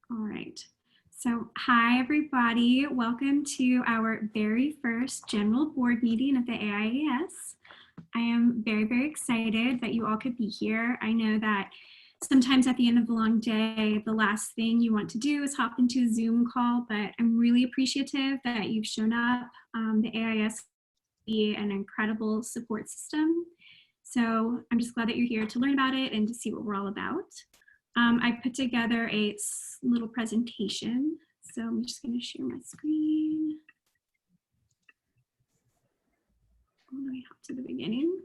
All right. So hi, everybody. Welcome to our very first general board meeting of the AIAS. I am very, very excited that you all could be here. I know that sometimes at the end of a long day, the last thing you want to do is hop into a Zoom call, but I'm really appreciative that you've shown up. The AIAS is an incredible support system. So I'm just glad that you're here to learn about it and to see what we're all about. I put together a little presentation. So I'm just going to share my screen. All the way up to the beginning.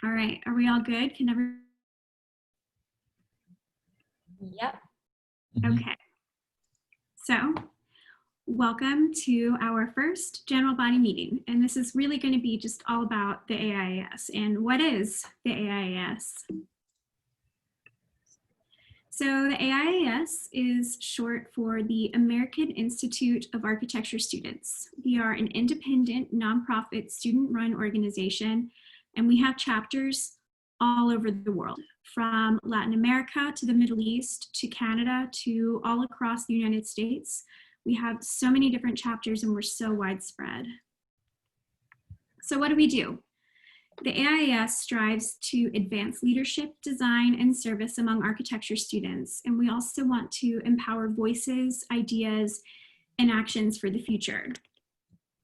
All right, are we all good? Can everyone? Yep. Okay. So welcome to our first general body meeting. And this is really going to be just all about the AIAS. And what is the AIAS? So the AIAS is short for the American Institute of Architecture Students. We are an independent, nonprofit, student-run organization, and we have chapters all over the world, from Latin America to the Middle East to Canada to all across the United States. We have so many different chapters and we're so widespread. So what do we do? The AIAS strives to advance leadership, design, and service among architecture students, and we also want to empower voices, ideas, and actions for the future.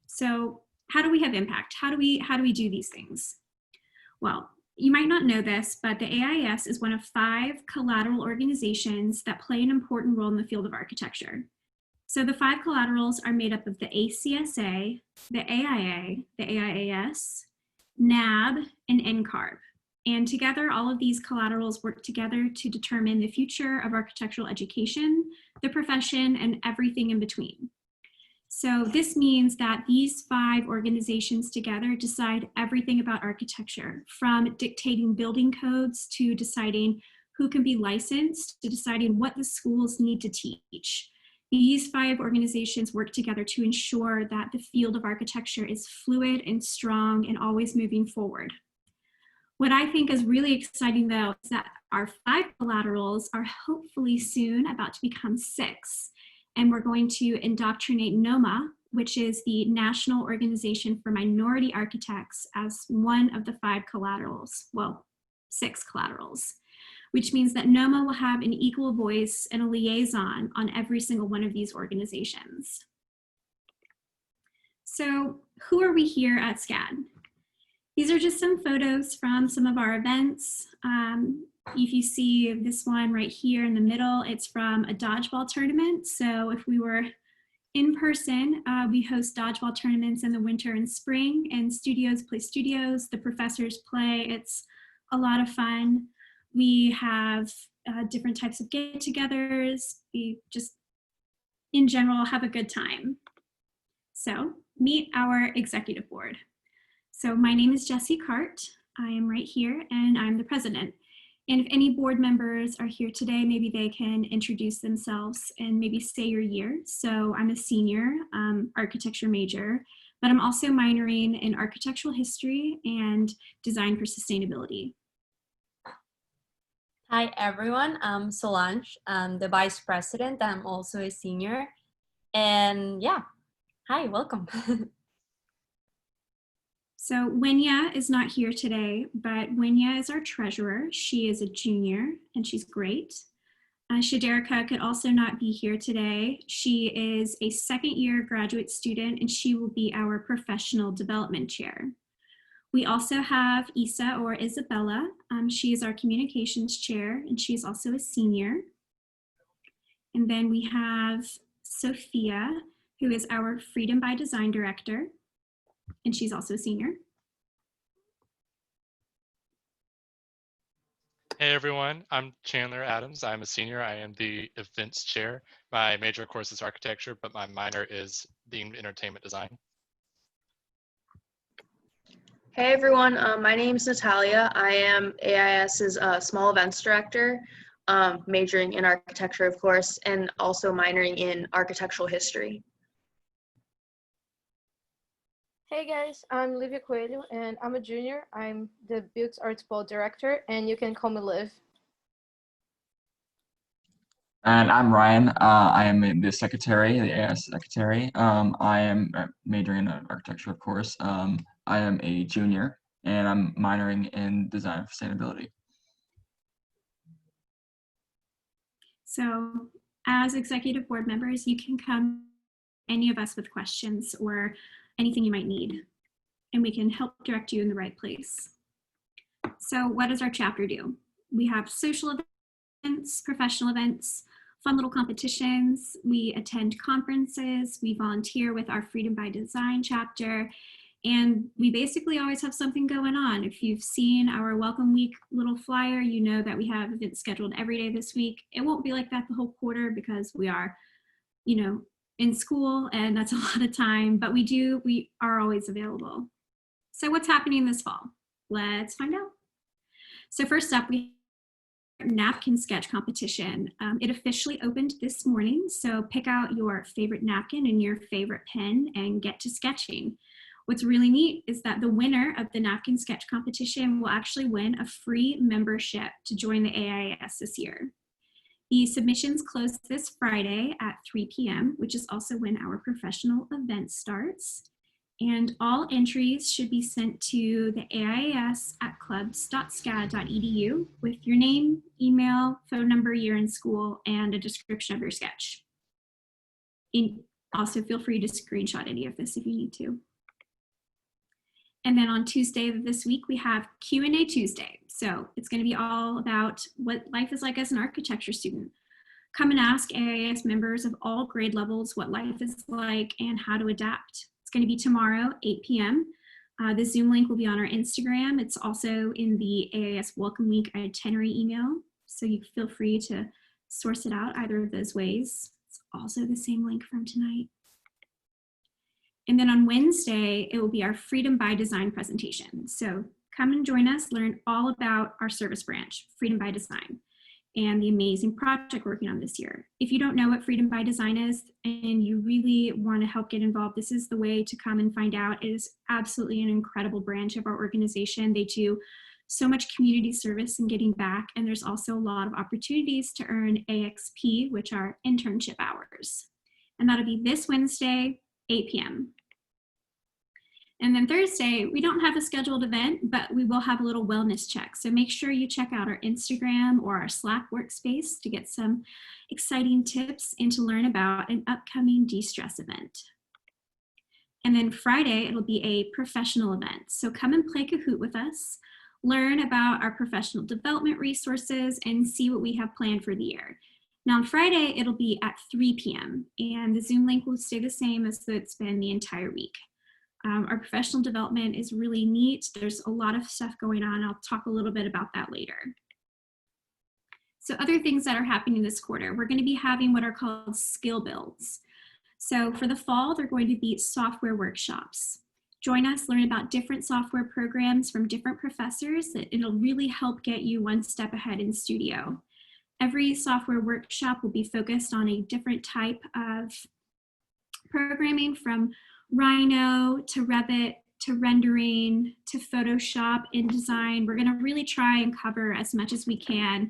So how do we have impact? How do we do these things? Well, you might not know this, but the AIAS is one of 5 collateral organizations that play an important role in the field of architecture. So the 5 collaterals are made up of the ACSA, the AIA, the AIAS, NAB, and NCARB. And together, all of these collaterals work together to determine the future of architectural education, the profession, and everything in between. So this means that these 5 organizations together decide everything about architecture, from dictating building codes to deciding who can be licensed, to deciding what the schools need to teach. These 5 organizations work together to ensure that the field of architecture is fluid and strong and always moving forward. What I think is really exciting, though, is that our 5 collaterals are hopefully soon about to become 6. And we're going to indoctrinate NOMA, which is the National Organization for Minority Architects, as one of the 5 collaterals, well, 6 collaterals, which means that NOMA will have an equal voice and a liaison on every single one of these organizations. So who are we here at SCAD? These are just some photos from some of our events. If you see this one right here in the middle, it's from a dodgeball tournament. So if we were in person, we host dodgeball tournaments in the winter and spring, and studios play studios, the professors play. It's a lot of fun. We have different types of get-togethers. We just, in general, have a good time. So meet our executive board. So my name is Jessie Cart. I am right here, and I'm the president. And if any board members are here today, maybe they can introduce themselves and maybe say your year. So I'm a senior architecture major, but I'm also minoring in architectural history and design for sustainability. Hi, everyone. I'm Solange. I'm the vice president. I'm also a senior. And yeah, hi, welcome. So Winya is not here today, but Winya is our treasurer. She is a junior and she's great. Shaderica could also not be here today. She is a second-year graduate student and she will be our professional development chair. We also have Isa or Isabella. She is our communications chair and she's also a senior. And then we have Sophia, who is our Freedom by Design director, and she's also a senior. Hey everyone, I'm Chandler Adams. I'm a senior. I am the events chair. My major course is architecture, but my minor is themed entertainment design. Hey everyone, my name is Natalia. I am AIS's small events director, majoring in architecture, of course, and also minoring in architectural history. Hey guys, I'm Livia Coelho and I'm a junior. I'm the Built Arts Ball director and you can call me Liv. And I'm Ryan. I am the secretary, the AIAS secretary. I am majoring in architecture, of course. I am a junior, and I'm minoring in design and sustainability. So as executive board members, you can come any of us with questions or anything you might need, and we can help direct you in the right place. So what does our chapter do? We have social events, professional events, fun little competitions. We attend conferences. We volunteer with our Freedom by Design chapter. And we basically always have something going on. If you've seen our Welcome Week little flyer, you know that we have events scheduled every day this week. It won't be like that the whole quarter because we are, in school, and that's a lot of time, but we are always available. So what's happening this fall? Let's find out. So first up, we have napkin sketch competition. It officially opened this morning, so pick out your favorite napkin and your favorite pen and get to sketching. What's really neat is that the winner of the napkin sketch competition will actually win a free membership to join the AIAS this year. The submissions close this Friday at 3 p.m., which is also when our professional event starts. And all entries should be sent to the AIAS at clubs.scad.edu with your name, email, phone number, year in school, and a description of your sketch. And also feel free to screenshot any of this if you need to. And then on Tuesday of this week, we have Q&A Tuesday. So it's going to be all about what life is like as an architecture student. Come and ask AIAS members of all grade levels what life is like and how to adapt. It's going to be tomorrow, 8 p.m. The Zoom link will be on our Instagram. It's also in the AIAS Welcome Week itinerary email. So you feel free to source it out either of those ways. It's also the same link from tonight. And then on Wednesday, it will be our Freedom by Design presentation. So come and join us, learn all about our service branch, Freedom by Design, and the amazing project we're working on this year. If you don't know what Freedom by Design is and you really want to help get involved, this is the way to come and find out. It is absolutely an incredible branch of our organization. They do so much community service and getting back, and there's also a lot of opportunities to earn AXP, which are internship hours. And that'll be this Wednesday, 8 p.m. And then Thursday, we don't have a scheduled event, but we will have a little wellness check. So make sure you check out our Instagram or our Slack workspace to get some exciting tips and to learn about an upcoming de-stress event. And then Friday, it'll be a professional event. So come and play Kahoot with us, learn about our professional development resources, and see what we have planned for the year. Now on Friday, it'll be at 3 p.m. and the Zoom link will stay the same as it's been the entire week. Our professional development is really neat. There's a lot of stuff going on. I'll talk a little bit about that later. So other things that are happening this quarter, we're going to be having what are called skill builds. So for the fall, they're going to be software workshops. Join us, learn about different software programs from different professors. It'll really help get you one step ahead in studio. Every software workshop will be focused on a different type of programming, from Rhino to Revit to rendering to Photoshop, InDesign. We're going to really try and cover as much as we can.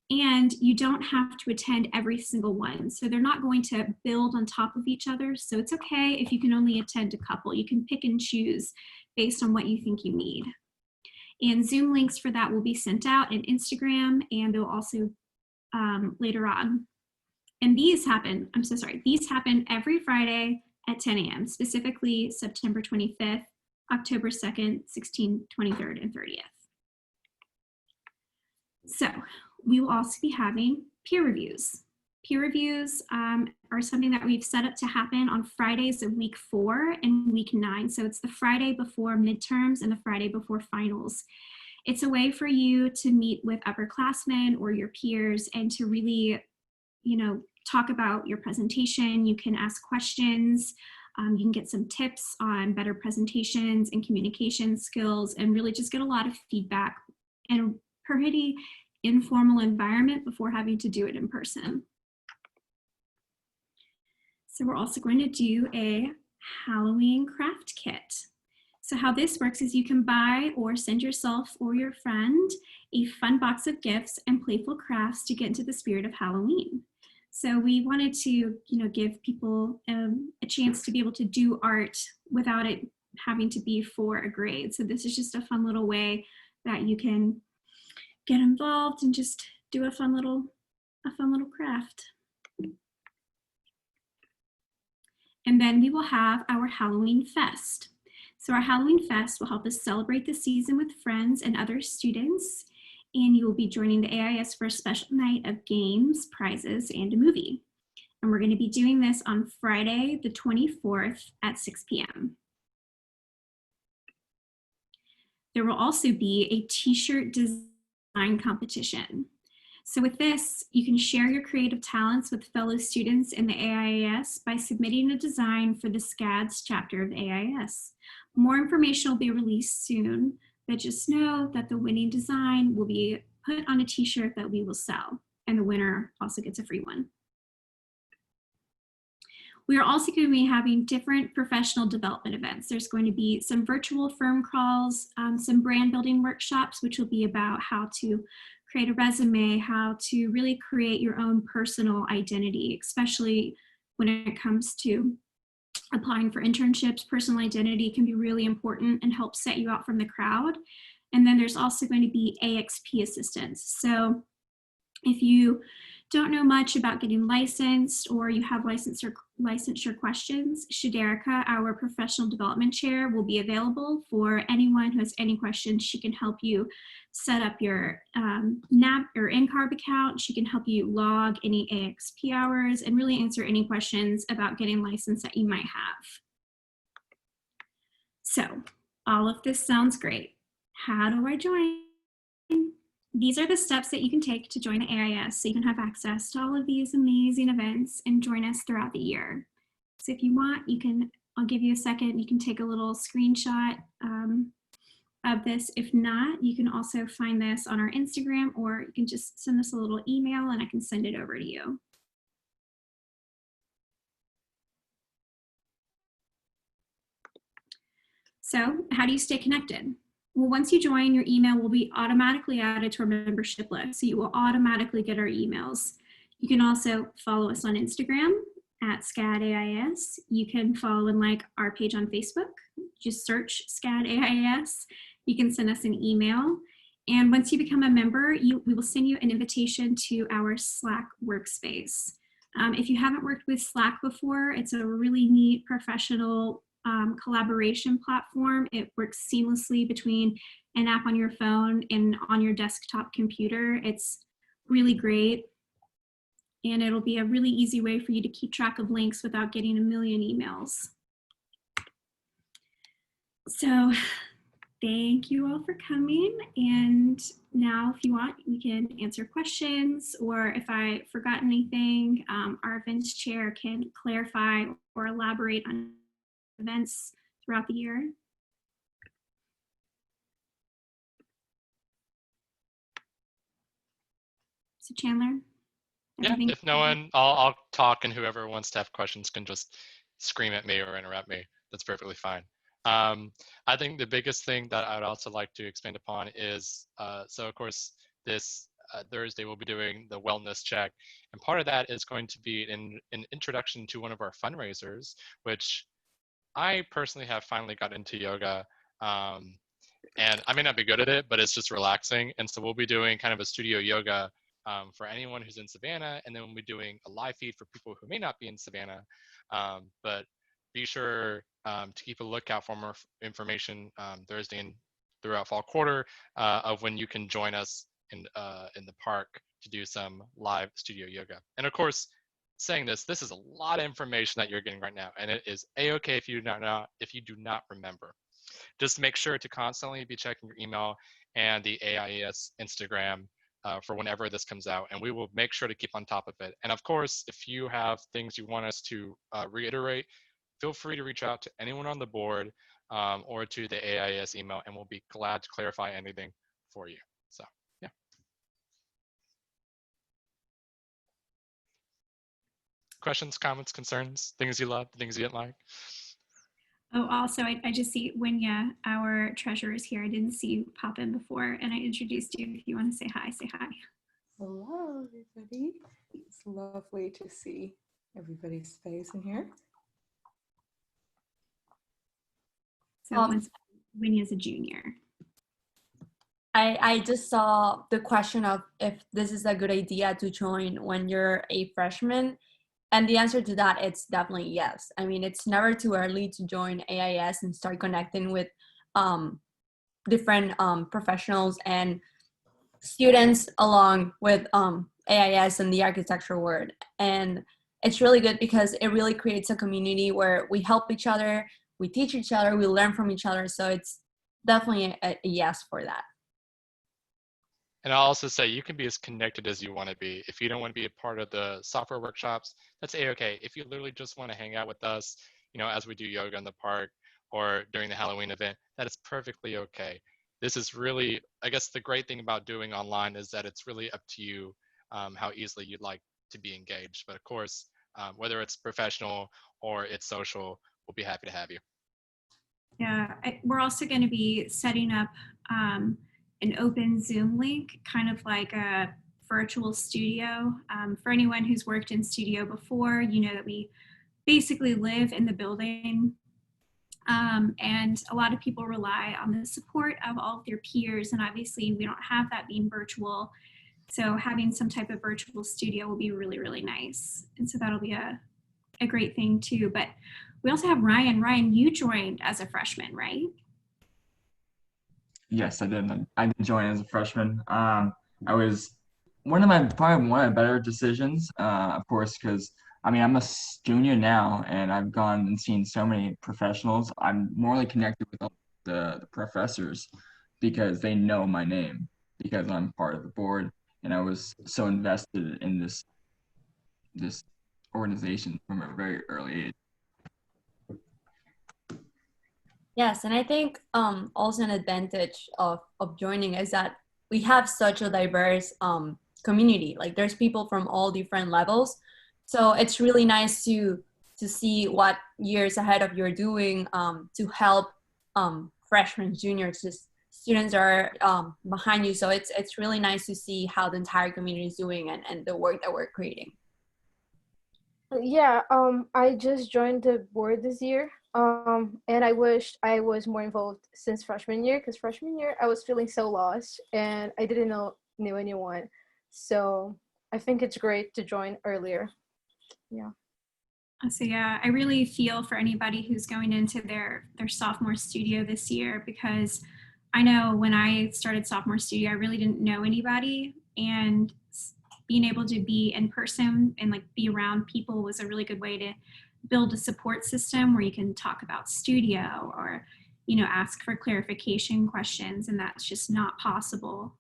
And you don't have to attend every single one. So they're not going to build on top of each other. So it's okay if you can only attend a couple. You can pick and choose based on what you think you need. And Zoom links for that will be sent out in Instagram, and they'll also later on. And these happen every Friday at 10 a.m., specifically September 25th, October 2nd, 16th, 23rd, and 30th. So we will also be having peer reviews. Peer reviews are something that we've set up to happen on Fridays of week 4 and week 9. So it's the Friday before midterms and the Friday before finals. It's a way for you to meet with upperclassmen or your peers and to really, talk about your presentation. You can ask questions. You can get some tips on better presentations and communication skills, and really just get a lot of feedback in a pretty informal environment before having to do it in person. So we're also going to do a Halloween craft kit. So how this works is you can buy or send yourself or your friend a fun box of gifts and playful crafts to get into the spirit of Halloween. So we wanted to, give people a chance to be able to do art without it having to be for a grade. So this is just a fun little way that you can get involved and just do a fun little craft. And then we will have our Halloween Fest. So our Halloween Fest will help us celebrate the season with friends and other students. And you will be joining the AIAS for a special night of games, prizes, and a movie. And we're going to be doing this on Friday, the 24th at 6 p.m. There will also be a t-shirt design competition. So with this, you can share your creative talents with fellow students in the AIAS by submitting a design for the SCAD chapter of the AIAS. More information will be released soon, but just know that the winning design will be put on a t-shirt that we will sell, and the winner also gets a free one. We are also going to be having different professional development events. There's going to be some virtual firm crawls, some brand building workshops, which will be about how to create a resume, how to really create your own personal identity, especially when it comes to applying for internships. Personal identity can be really important and help set you out from the crowd. And then there's also going to be AXP assistance. So if you don't know much about getting licensed or you have licensure questions, Shaderica, our professional development chair, will be available for anyone who has any questions. She can help you set up your NAP or NCARB account. She can help you log any AXP hours and really answer any questions about getting licensed that you might have. So all of this sounds great. How do I join? These are the steps that you can take to join the AIAS so you can have access to all of these amazing events and join us throughout the year. So if you want, I'll give you a second, you can take a little screenshot of this. If not, you can also find this on our Instagram, or you can just send us a little email and I can send it over to you. So how do you stay connected? Well, once you join, your email will be automatically added to our membership list. So you will automatically get our emails. You can also follow us on Instagram at SCAD AIAS. You can follow and like our page on Facebook. Just search SCAD AIAS. You can send us an email. And once you become a member, we will send you an invitation to our Slack workspace. If you haven't worked with Slack before, it's a really neat professional collaboration platform. It works seamlessly between an app on your phone and on your desktop computer. It's really great. And it'll be a really easy way for you to keep track of links without getting a million emails. So thank you all for coming. And now if you want, we can answer questions, or if I forgot anything, our events chair can clarify or elaborate on events throughout the year. So Chandler? Yeah, if no one, I'll talk, and whoever wants to have questions can just scream at me or interrupt me. That's perfectly fine. I think the biggest thing that I would also like to expand upon is, so of course, this Thursday we'll be doing the wellness check. And part of that is going to be an introduction to one of our fundraisers, which I personally have finally got into yoga. And I may not be good at it, but it's just relaxing. And so we'll be doing kind of a studio yoga for anyone who's in Savannah, and then we'll be doing a live feed for people who may not be in Savannah. But be sure to keep a lookout for more information Thursday and throughout fall quarter of when you can join us in the park to do some live studio yoga. And of course, saying this is a lot of information that you're getting right now, and it is a-okay if you do not remember. Just make sure to constantly be checking your email and the AIAS Instagram for whenever this comes out, and we will make sure to keep on top of it. And of course, if you have things you want us to reiterate, feel free to reach out to anyone on the board or to the AIAS email, and we'll be glad to clarify anything for you. So, yeah. Questions, comments, concerns, things you love, things you didn't like? Oh, also, I just see Winya, our treasurer, is here. I didn't see you pop in before, and I introduced you. If you want to say hi, say hi. Hello, everybody. It's lovely to see everybody's face in here. So Winnie is a junior. I just saw the question of if this is a good idea to join when you're a freshman. And the answer to that, it's definitely yes. I mean, it's never too early to join AIS and start connecting with different professionals and students along with AIS and the architecture world. And it's really good because it really creates a community where we help each other, we teach each other, we learn from each other. So it's definitely a yes for that. And I'll also say you can be as connected as you want to be. If you don't want to be a part of the software workshops, that's A-okay. If you literally just want to hang out with us, you know, as we do yoga in the park or during the Halloween event, that is perfectly okay. This is really, I guess the great thing about doing online is that it's really up to you how easily you'd like to be engaged. But of course, whether it's professional or it's social, we'll be happy to have you. Yeah, we're also going to be setting up an open Zoom link, kind of like a virtual studio. For anyone who's worked in studio before, you know that we basically live in the building. And a lot of people rely on the support of all of their peers. And obviously we don't have that being virtual. So having some type of virtual studio will be really, really nice. And so that'll be a great thing too. But we also have Ryan. Ryan, you joined as a freshman, right? Yes, I did. I did join as a freshman. I was probably one of my better decisions, of course, because I mean, I'm a junior now, and I've gone and seen so many professionals. I'm morally connected with all the professors because they know my name, because I'm part of the board, and I was so invested in this organization from a very early age. Yes, and I think also an advantage of joining is that we have such a diverse community. Like there's people from all different levels. So it's really nice to see what years ahead of you're doing to help freshmen, juniors, just students are behind you. So it's really nice to see how the entire community is doing and the work that we're creating. Yeah, I just joined the board this year, and I wish I was more involved since freshman year, because freshman year I was feeling so lost and I didn't know anyone. So I think it's great to join earlier. Yeah. So yeah, I really feel for anybody who's going into their sophomore studio this year, because I know when I started sophomore studio, I really didn't know anybody, and being able to be in person and like be around people was a really good way to build a support system where you can talk about studio or, you know, ask for clarification questions, and that's just not possible.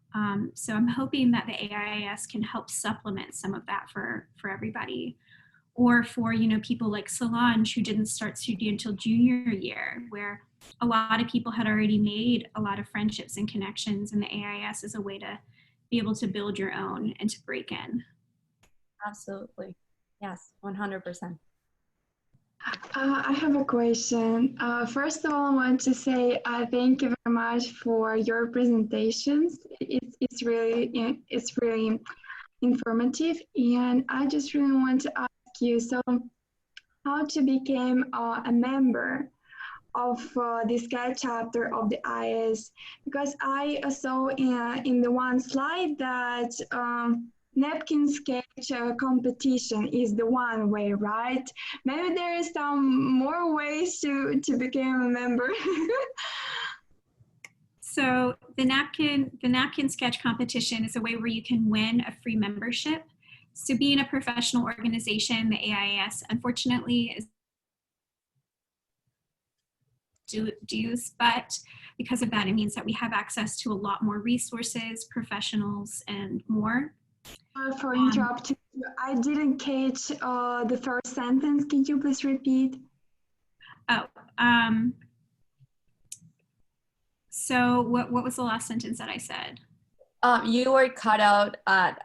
So I'm hoping that the AIAS can help supplement some of that for everybody, or for, you know, people like Solange who didn't start studio until junior year, where a lot of people had already made a lot of friendships and connections, and the AIAS is a way to be able to build your own and to break in. Absolutely. Yes, 100%. I have a question. First of all, I want to say thank you very much for your presentations. It's really informative, and I just really want to ask you, so how to become a member of the SCAD chapter of the AIAS, because I saw in the one slide that napkin sketch competition is the one way, right? Maybe there is some more ways to become a member. So the napkin sketch competition is a way where you can win a free membership. So being a professional organization, the AIAS, unfortunately, is dues, but because of that, it means that we have access to a lot more resources, professionals, and more. For interrupting you, I didn't catch the first sentence. Can you please repeat? So what was the last sentence that I said? You were cut out at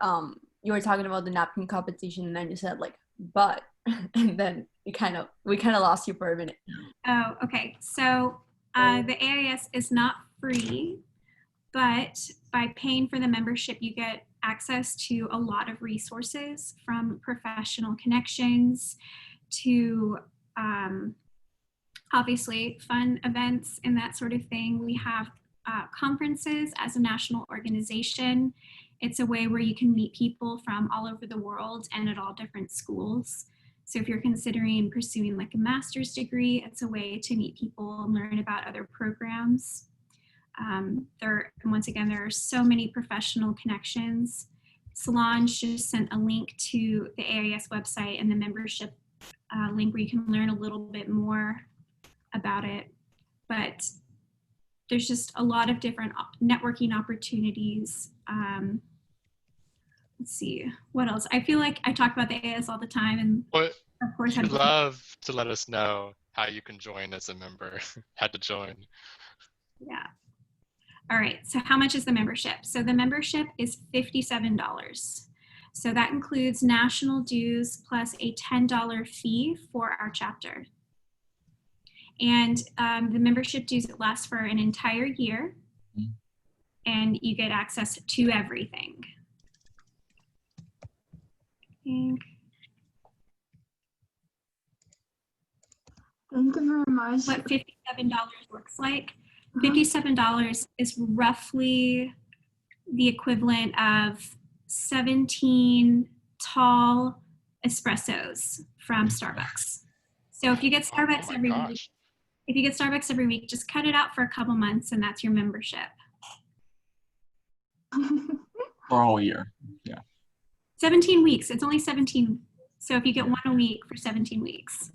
you were talking about the napkin competition, and then you said like but and then we kind of lost you for a minute. Oh, okay. So the AIAS is not free, but by paying for the membership, you get access to a lot of resources, from professional connections to obviously fun events and that sort of thing. We have conferences as a national organization. It's a way where you can meet people from all over the world and at all different schools. So if you're considering pursuing like a master's degree, it's a way to meet people and learn about other programs. Once again, there are so many professional connections. Solange just sent a link to the AIAS website and the membership link where you can learn a little bit more about it. But there's just a lot of different networking opportunities. Let's see, what else? I feel like I talk about the AIAS all the time, and of course I'd love to let us know how you can join as a member. How to join. Yeah. All right, so how much is the membership? So the membership is $57. So that includes national dues plus a $10 fee for our chapter. And the membership dues last for an entire year, and you get access to everything. Thank you very much. What $57 looks like. $57 is roughly the equivalent of 17 tall espressos from Starbucks. So if you get Starbucks every week, just cut it out for a couple months and that's your membership. For a whole year, yeah. 17 weeks, it's only 17. So if you get one a week for 17 weeks.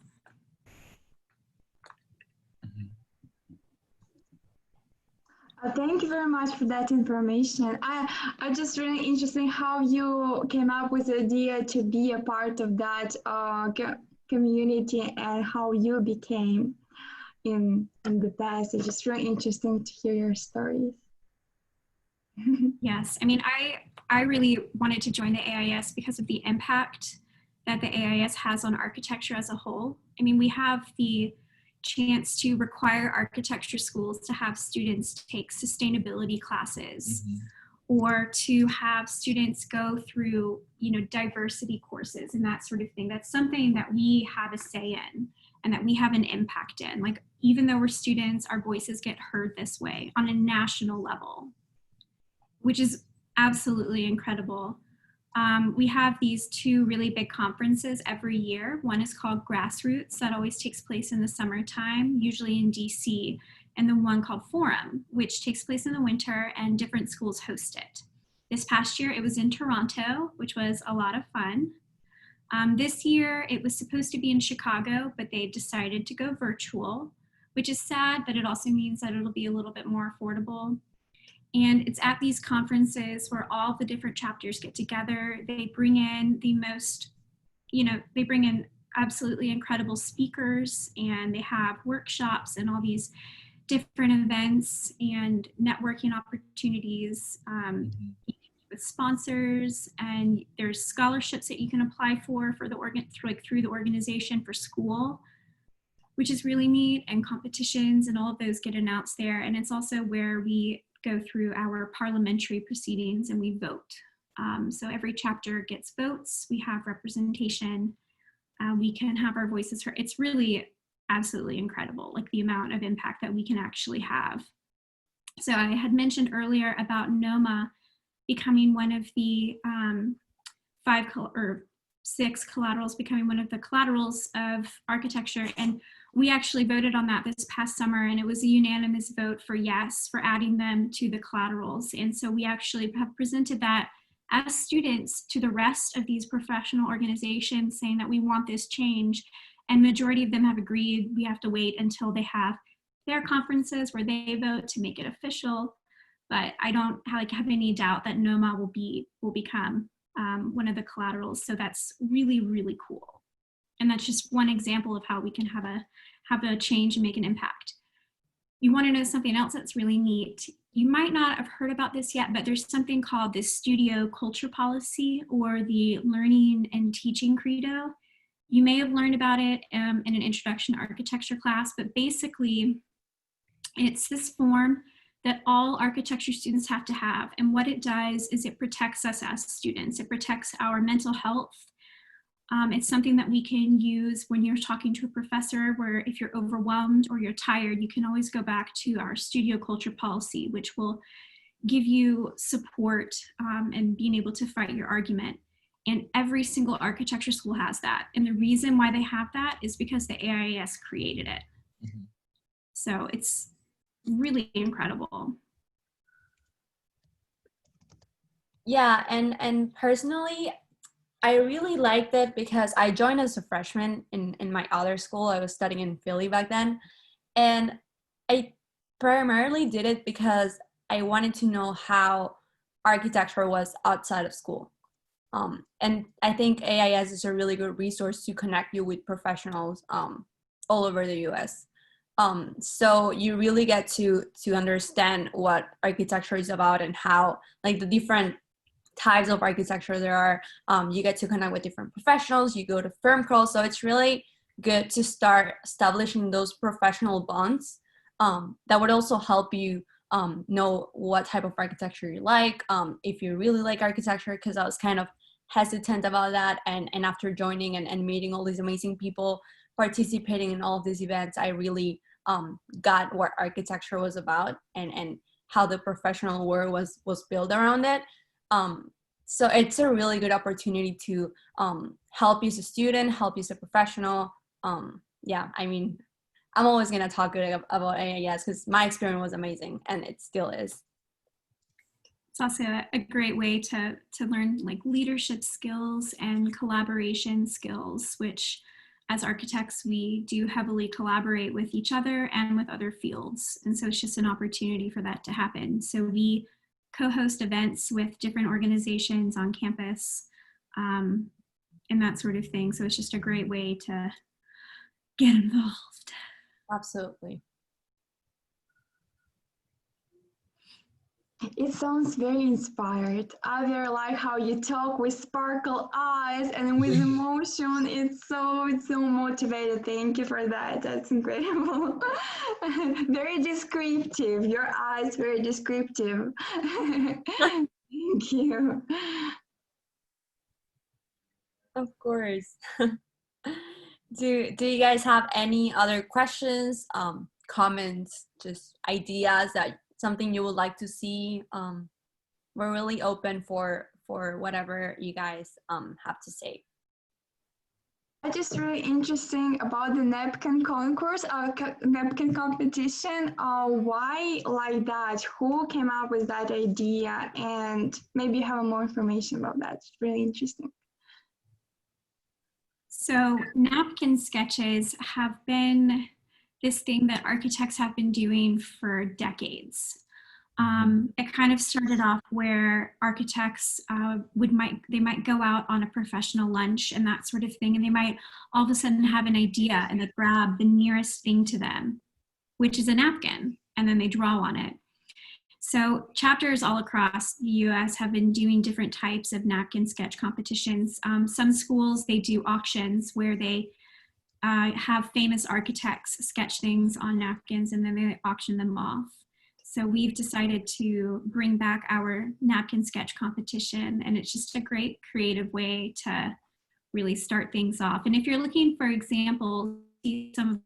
Thank you very much for that information. I just really interesting how you came up with the idea to be a part of that community and how you became in the past. It's just really interesting to hear your stories. Yes, I mean, I really wanted to join the AIAS because of the impact that the AIAS has on architecture as a whole. I mean, we have the chance to require architecture schools to have students take sustainability classes, or to have students go through, diversity courses and that sort of thing. That's something that we have a say in and that we have an impact in. Like, even though we're students, our voices get heard this way on a national level, which is absolutely incredible. We have these two really big conferences every year. One is called Grassroots, that always takes place in the summertime, usually in DC, and then one called Forum, which takes place in the winter and different schools host it. This past year, it was in Toronto, which was a lot of fun. This year, it was supposed to be in Chicago, but they decided to go virtual, which is sad, but it also means that it'll be a little bit more affordable. And it's at these conferences where all the different chapters get together. They bring in the most, they bring in absolutely incredible speakers, and they have workshops and all these different events and networking opportunities with sponsors. And there's scholarships that you can apply for through the organization for school, which is really neat, and competitions and all of those get announced there. And it's also where we go through our parliamentary proceedings and we vote. So every chapter gets votes, we have representation, we can have our voices heard. It's really absolutely incredible, like the amount of impact that we can actually have. So I had mentioned earlier about NOMA becoming one of the 6 collaterals, becoming one of the collaterals of architecture. And we actually voted on that this past summer, and it was a unanimous vote for yes, for adding them to the collaterals. And so we actually have presented that as students to the rest of these professional organizations, saying that we want this change. And majority of them have agreed. We have to wait until they have their conferences where they vote to make it official. But I don't have any doubt that NOMA will become one of the collaterals. So that's really, really cool. And that's just one example of how we can have a change and make an impact. You want to know something else that's really neat? You might not have heard about this yet, but there's something called the Studio Culture Policy, or the Learning and Teaching Credo. You may have learned about it in an introduction to architecture class, but basically it's this form that all architecture students have to have. And what it does is it protects us as students. It protects our mental health. It's something that we can use when you're talking to a professor, where if you're overwhelmed or you're tired, you can always go back to our studio culture policy, which will give you support and being able to fight your argument. And every single architecture school has that. And the reason why they have that is because the AIAS created it. Mm-hmm. So it's really incredible. Yeah, and personally, I really liked it because I joined as a freshman in my other school. I was studying in Philly back then. And I primarily did it because I wanted to know how architecture was outside of school. And I think AIAS is a really good resource to connect you with professionals all over the US. So you really get to understand what architecture is about and how, like, the different types of architecture there are. You get to connect with different professionals, you go to firm calls, so it's really good to start establishing those professional bonds that would also help you know what type of architecture you like, if you really like architecture, because I was kind of hesitant about that, and after joining and meeting all these amazing people, participating in all of these events, I really got what architecture was about and how the professional world was built around it. So it's a really good opportunity to help you as a student, help you as a professional. Yeah, I mean, I'm always going to talk good about AIAS because my experience was amazing, and it still is. It's also a great way to learn like leadership skills and collaboration skills, which as architects, we do heavily collaborate with each other and with other fields. And so it's just an opportunity for that to happen. So we co-host events with different organizations on campus and that sort of thing. So it's just a great way to get involved. Absolutely. It sounds very inspired. I really like how you talk with sparkle eyes and with emotion. It's so motivated. Thank you for that. That's incredible. Very descriptive. Your eyes very descriptive. Thank you. Of course. Do you guys have any other questions, comments, just ideas, that something you would like to see? We're really open for whatever you guys have to say. It's just really interesting about the napkin concourse, napkin competition. Why like that? Who came up with that idea? And maybe you have more information about that. It's really interesting. So napkin sketches have been this thing that architects have been doing for decades. It kind of started off where architects they might go out on a professional lunch and that sort of thing, and they might all of a sudden have an idea and they grab the nearest thing to them, which is a napkin, and then they draw on it. So chapters all across the US have been doing different types of napkin sketch competitions. Some schools, they do auctions where they have famous architects sketch things on napkins and then they auction them off. So we've decided to bring back our napkin sketch competition, and it's just a great creative way to really start things off. And if you're looking for examples, see some of the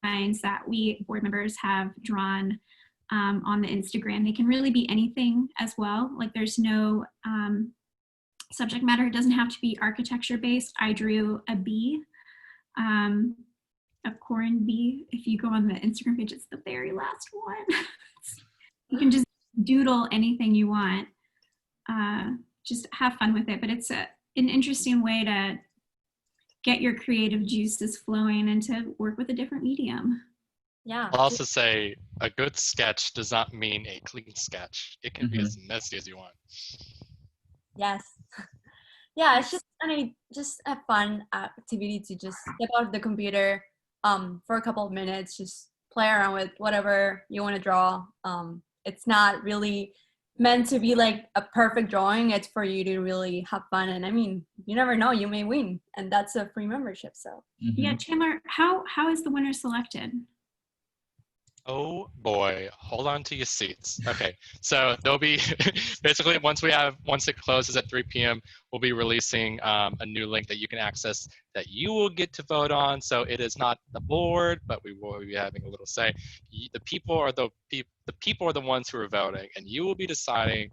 designs that we board members have drawn on the Instagram. They can really be anything as well. Like there's no subject matter. It doesn't have to be architecture based. I drew a bee, a corn bee. If you go on the Instagram page, it's the very last one. You can just doodle anything you want. Just have fun with it. But it's an interesting way to get your creative juices flowing and to work with a different medium. Yeah. I'll also say a good sketch does not mean a clean sketch. It can be as messy as you want. Yes. Yeah, it's just a fun activity to just step out of the computer for a couple of minutes, just play around with whatever you want to draw. It's not really meant to be like a perfect drawing. It's for you to really have fun. And I mean, you never know, you may win, and that's a free membership. So yeah, Chandler, how is the winner selected? Oh boy, hold on to your seats. Okay, so there'll be basically once it closes at 3 p.m., we'll be releasing a new link that you can access that you will get to vote on. So it is not the board, but we will be having a little say. The people are the people are the ones who are voting, and you will be deciding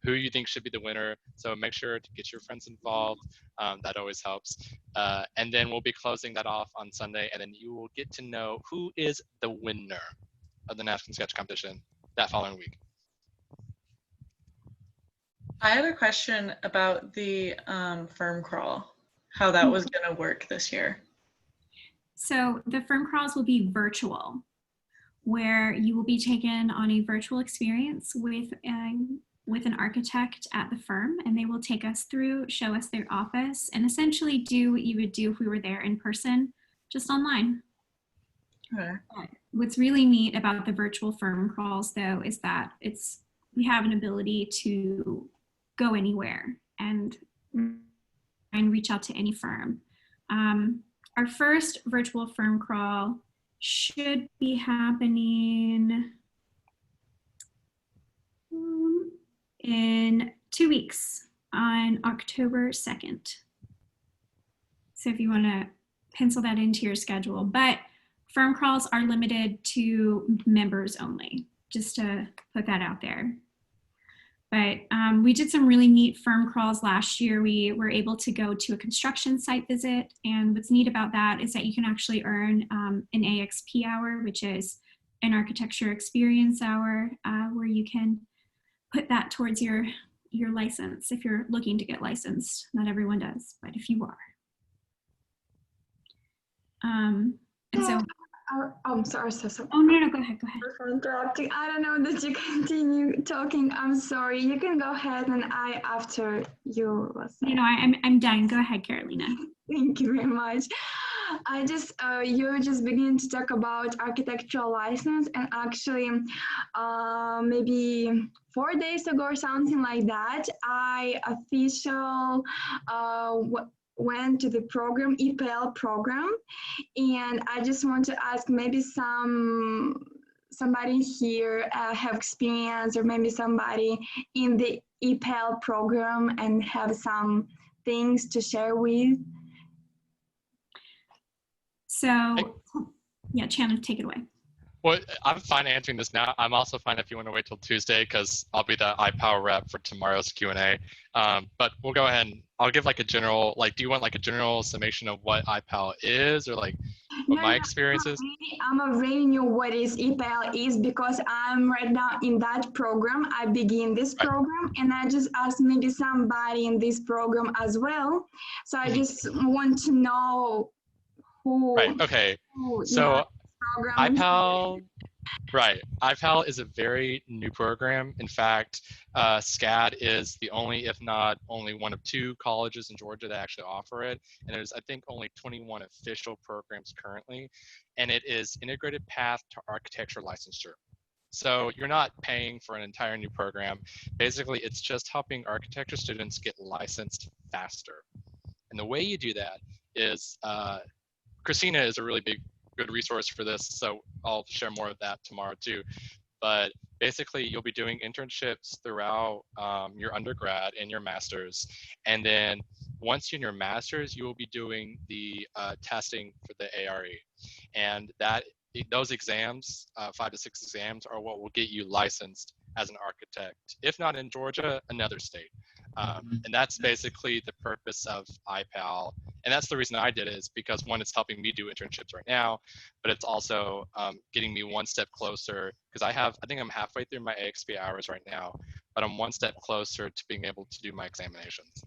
who you think should be the winner. So make sure to get your friends involved. That always helps. And then we'll be closing that off on Sunday, and then you will get to know who is the winner of the Napkin Sketch Competition that following week. I had a question about the firm crawl, how that was going to work this year. So the firm crawls will be virtual, where you will be taken on a virtual experience with an architect at the firm, and they will take us through, show us their office, and essentially do what you would do if we were there in person, just online. Okay. What's really neat about the virtual firm crawls, though, is that we have an ability to go anywhere and reach out to any firm. Our first virtual firm crawl should be happening in 2 weeks on October 2nd. So if you want to pencil that into your schedule, but firm crawls are limited to members only, just to put that out there. But we did some really neat firm crawls last year. We were able to go to a construction site visit, and what's neat about that is that you can actually earn an AXP hour, which is an architecture experience hour, where you can put that towards your license if you're looking to get licensed. Not everyone does, but if you are. And so, I'm sorry. oh no, go ahead. For interrupting. I don't know that you continue talking. I'm sorry. You can go ahead, and after you was saying. You know, I'm done. Go ahead, Carolina. Thank you very much. I just you just begin to talk about architectural license, and actually maybe 4 days ago or something like that, I officially went to the program, EPL program, and I just want to ask maybe somebody here have experience, or maybe somebody in the EPL program and have some things to share with. So, yeah, Chandler, take it away. Well, I'm fine answering this now. I'm also fine if you want to wait till Tuesday, because I'll be the iPower rep for tomorrow's Q&A. But we'll go ahead and I'll give like a general, do you want like a general summation of what iPower is, or like what my experience is? I'm already know what is EPL is, because I'm right now in that program. I begin this program, and I just asked maybe somebody in this program as well. So I just want to know who. Right, okay. So iPal, right. iPal is a very new program. In fact, SCAD is the only, if not only, one of 2 colleges in Georgia that actually offer it. And there's, I think, only 21 official programs currently. And it is integrated path to architecture licensure. So you're not paying for an entire new program. Basically, it's just helping architecture students get licensed faster. And the way you do that is, Christina is a really good resource for this, so I'll share more of that tomorrow too. But basically, you'll be doing internships throughout your undergrad and your master's, and then once you're in your master's, you will be doing the testing for the ARE, and those exams, 5 to 6 exams, are what will get you licensed as an architect, if not in Georgia, another state. And that's basically the purpose of iPal. And that's the reason I did it, is because, one, it's helping me do internships right now, but it's also getting me one step closer, because I think I'm halfway through my AXP hours right now, but I'm one step closer to being able to do my examinations.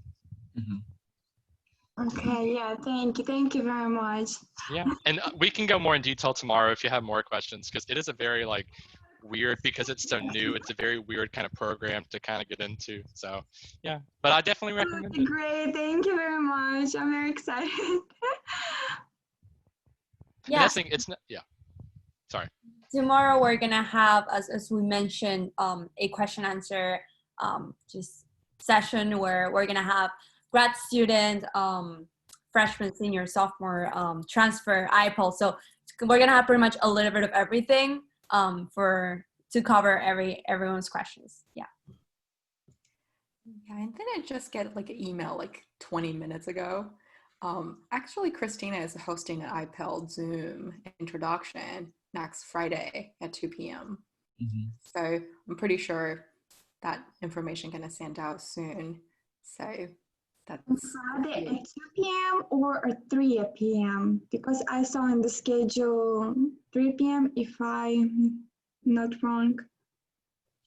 Okay, yeah, thank you very much. Yeah, and we can go more in detail tomorrow if you have more questions, because it is a very weird, because it's so new, it's a very weird kind of program to kind of get into. So yeah, but I definitely recommend it. Great, thank you very much. I'm very excited. Yeah. It's not, yeah. Sorry. Tomorrow we're gonna have, as we mentioned, a question answer just session where we're gonna have grad student, freshman, senior, sophomore transfer IPL. So we're gonna have pretty much a little bit of everything to cover everyone's questions. Yeah. Yeah, I didn't just get like an email like 20 minutes ago. Actually, Christina is hosting an IPEL Zoom introduction next Friday at 2 p.m. So I'm pretty sure that information gonna send out soon. So that's Friday at 2 p.m. or at 3 p.m. because I saw in the schedule 3 p.m. if I'm not wrong.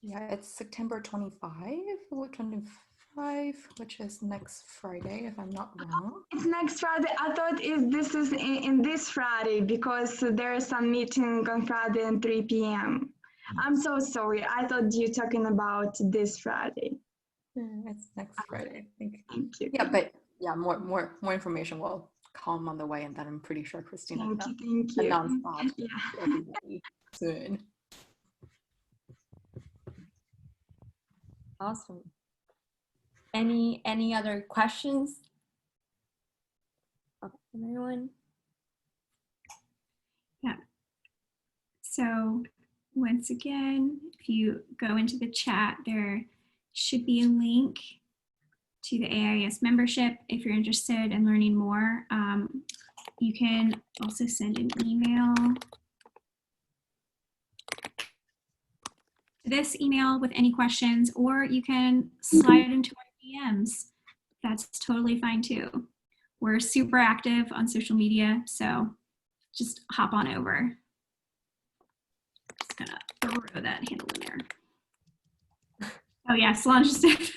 Yeah, it's September 25 or 25, which is next Friday, if I'm not wrong. It's next Friday. I thought this is in this Friday because there is some meeting on Friday at 3 p.m. I'm so sorry. I thought you talking about this Friday. It's next Friday, I think. Thank you. Yeah, but yeah, more information will come on the way, and then I'm pretty sure Christina will Thank you. announce that Yeah. to everybody soon. Awesome. Any other questions from anyone? Yeah. So once again, if you go into the chat, there should be a link to the AIAS membership if you're interested in learning more. You can also send an email to this email with any questions, or you can slide into our DMs. That's totally fine too. We're super active on social media, so just hop on over. Just gonna throw that handle in there. Oh yeah, Solange just did.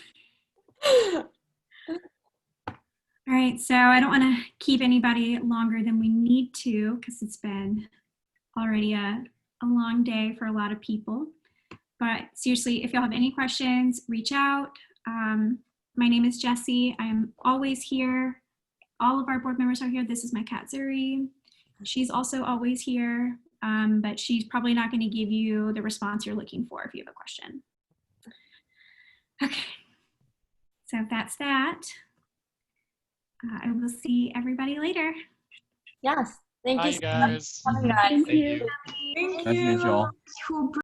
All right, so I don't want to keep anybody longer than we need to because it's been already a long day for a lot of people. But seriously, if y'all have any questions, reach out. My name is Jessie. I'm always here. All of our board members are here. This is my cat, Zuri. She's also always here, but she's probably not going to give you the response you're looking for if you have a question. Okay, so that's that. I will see everybody later. Yes. Thank Bye, you you so much guys. for coming, guys. Thank Thank you. you. Thank Nice to meet you all. Who